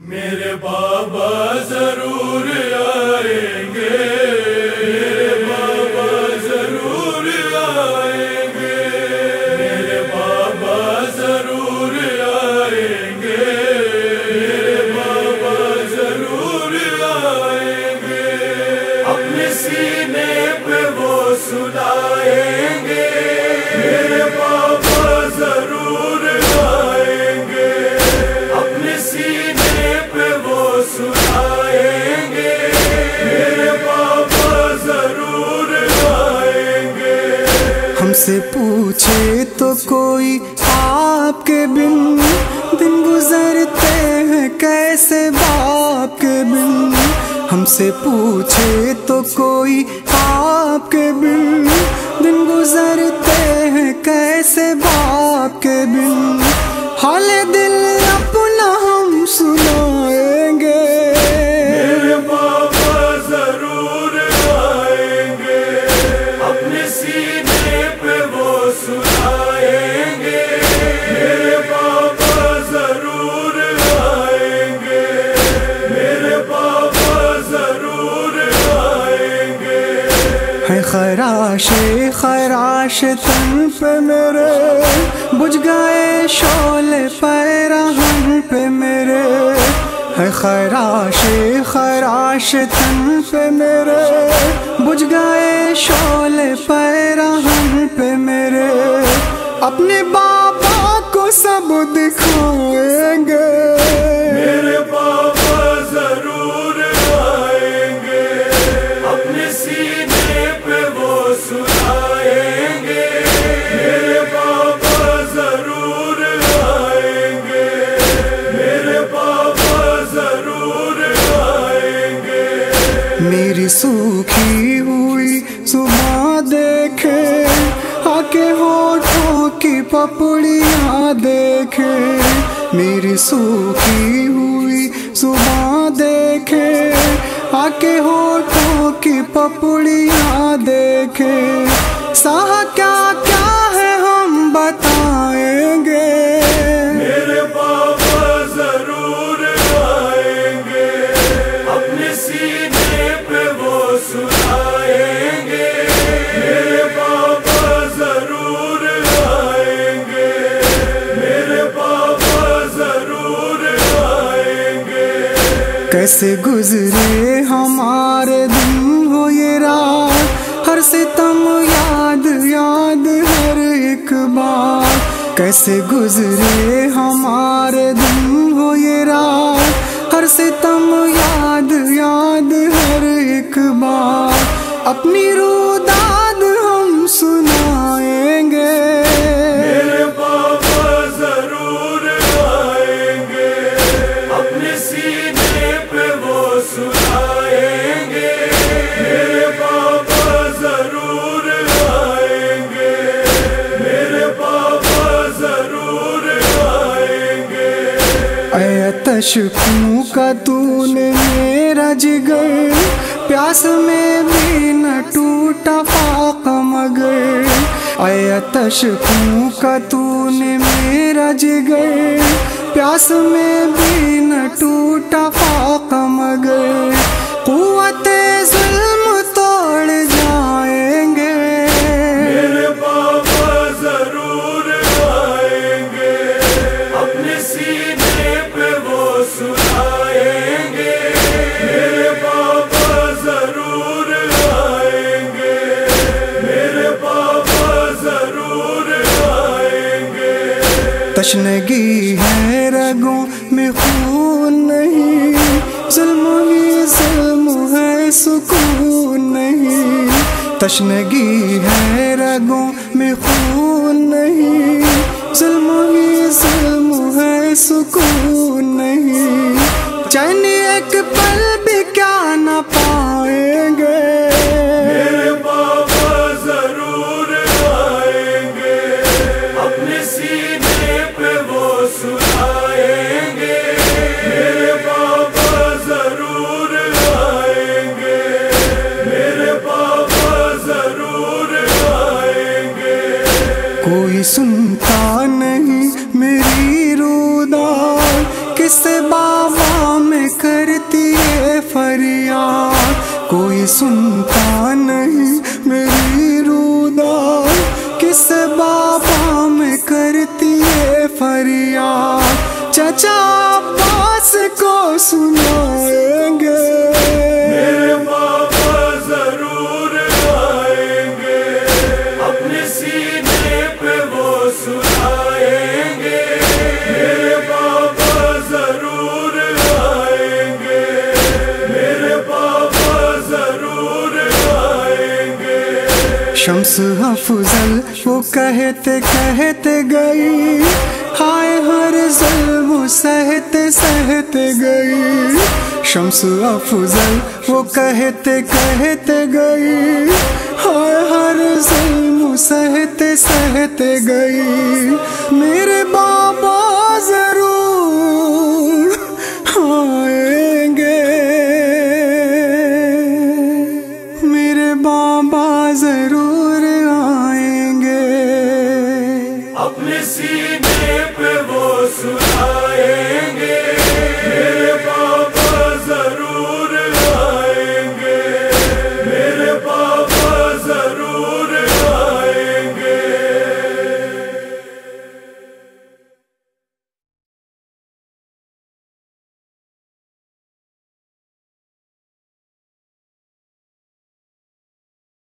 میرے بابا ضرور آئیں گے، میرے بابا ضرور آئیں گے، میرے بابا ضرور آئیں گے، میرے بابا ضرور آئیں گے، اپنے سینے پہ وہ سلائیں گے، میرے بابا ضرور آئیں گے، اپنے سینے پہ وہ سلائیں گے، میرے بابا ضرور آئیں گے۔ ہم سے پوچھے تو کوئی آپ کے بن دن گزرتے ہیں کیسے باپ کے بن، ہم سے پوچھے تو کوئی آپ کے بن دن گزرتے ہیں کیسے باپ کے بن، حال دل اپنا ہم سنائیں گے، میرے بابا ضرور آئیں گے، اپنے سینے پہ وہ سلائیں گے، میرے بابا ضرور آئیں گے، میرے بابا ضرور آئیں گے۔ ہے خراش تن پہ میرے بجھ گئے شعلے پیراہن پہ میرے، ہے خراش تن پہ میرے بجھ گئے شعلے پیراہن پہ میرے، اپنے بابا کو سب دکھائیں گے، میرے بابا ضرور آئیں گے، اپنے سینے پہ وہ سلائیں گے، میرے بابا ضرور آئیں گے، میرے بابا ضرور آئیں گے۔ میری سوکھی ہوئی صبح دیکھے آ کے ہونٹوں کی پپڑیاں دیکھے، میری سوکھی ہوئی صبح دیکھے آ کے ہونٹوں کی پپڑیاں دیکھے، ساہ کیا کیا ہے ہم بتائیں گے، میرے بابا ضرور آئیں گے، اپنے سینے پہ وہ سلائیں گے، میرے بابا ضرور آئیں گے، میرے بابا ضرور آئیں گے۔ کیسے گزرے ہمارے دن ہو یہ رات، ہر ستم یاد یاد ہر ایک بات، کیسے گزرے ہمارے دن ہو یہ رات، ہر ستم یاد یاد ہر ایک بات، اپنی روداد ہم سنائیں گے، میرے بابا ضرور آئیں گے، اپنے سینے پہ وہ سلائیں گے، میرے بابا ضرور آئیں گے، میرے بابا ضرور آئیں گے۔ اے آتش خوں کا تو نے میرا جگر، پیاس میں بھی نہ ٹوٹا فاقہ مگر، اے آتش خوں کا تو نے میرا جگر، پیاس میں بھی نہ ٹوٹا فاقہ مگر، قوت ظلم توڑ جائیں گے، میرے بابا ضرور آئیں گے، اپنے سینے پہ وہ سلائیں گے، میرے بابا ضرور آئیں گے، میرے بابا ضرور آئیں گے۔ تشنگی ہے رگوں میں خون نہیں، ظلم ہی ظلم ہے سکون نہیں، تشنگی ہے رگوں میں خون نہیں، ظلم ہی ظلم ہے سکون نہیں، چین ایک پل بھی کیا نہ پائیں گے، میرے بابا ضرور آئیں گے، اپنے سینے پہ وہ سلائیں گے، میرے بابا ضرور آئیں گے، میرے بابا ضرور آئیں گے۔ کوئی سنتا سنتا نہیں میری رودا، کس بابا میں کرتی ہے فریاد، چچا عباس کو سنائیں گے، میرے بابا ضرور آئیں گے، اپنے سینے پہ وہ سنائیں گے، میرے بابا ضرور آئیں گے، میرے بابا ضرور آئیں گے۔ شمس افضل وہ کہتے کہتے گئی، ہائے ہر ظلم سہتے سہتے گئی، شمس افضل وہ کہتے کہتے گئی، ہائے ہر ظلم سہتے سہتے گئی، میرے بابا ضرور آئیں گے، میرے بابا ضرور آئیں گے، اپنے سینے